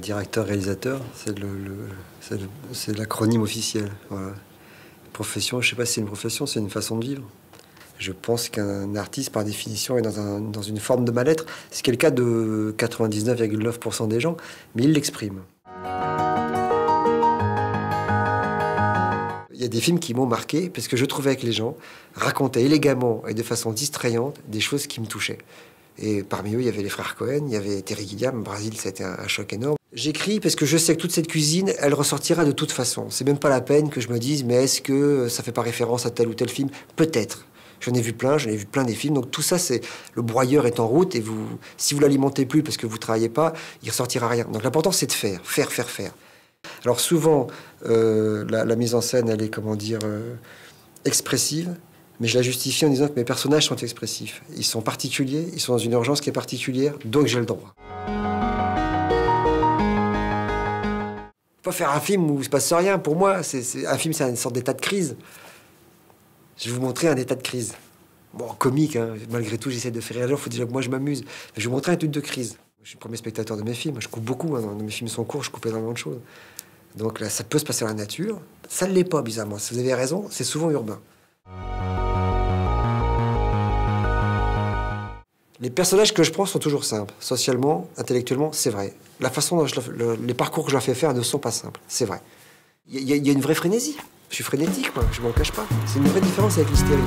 Directeur-réalisateur, c'est l'acronyme officiel. Voilà. Profession, je ne sais pas si c'est une profession, c'est une façon de vivre. Je pense qu'un artiste, par définition, est dans une forme de mal-être. Ce qui est le cas de 99,9% des gens, mais il l'exprime. Il y a des films qui m'ont marqué parce que je trouvais que les gens racontaient élégamment et de façon distrayante des choses qui me touchaient. Et parmi eux, il y avait les frères Cohen, il y avait Terry Gilliam. Brésil, c'était un choc énorme. J'écris parce que je sais que toute cette cuisine, elle ressortira de toute façon. C'est même pas la peine que je me dise, mais est-ce que ça fait pas référence à tel ou tel film? Peut-être. J'en ai vu plein des films. Donc tout ça, c'est le broyeur est en route et si vous l'alimentez plus parce que vous travaillez pas, il ressortira rien. Donc l'important, c'est de faire. Alors souvent, la mise en scène, elle est, comment dire, expressive. Mais je la justifie en disant que mes personnages sont expressifs. Ils sont particuliers, ils sont dans une urgence qui est particulière, donc j'ai le droit. Pas faire un film où il ne se passe rien. Pour moi, un film, c'est une sorte d'état de crise. Je vais vous montrer un état de crise. Bon, comique, hein. Malgré tout, j'essaie de faire rire les gens. Il faut déjà que moi, je m'amuse. Je vais vous montrer un truc de crise. Je suis le premier spectateur de mes films. Je coupe beaucoup. Hein. Mes films sont courts, je coupe énormément de choses. Donc là, ça peut se passer dans la nature. Ça ne l'est pas, bizarrement. Si vous avez raison, c'est souvent urbain. Les personnages que je prends sont toujours simples. Socialement, intellectuellement, c'est vrai. La façon dont les parcours que je leur fais faire ne sont pas simples. C'est vrai. Il y a une vraie frénésie. Je suis frénétique, moi. Je m'en cache pas. C'est une vraie différence avec l'hystérie.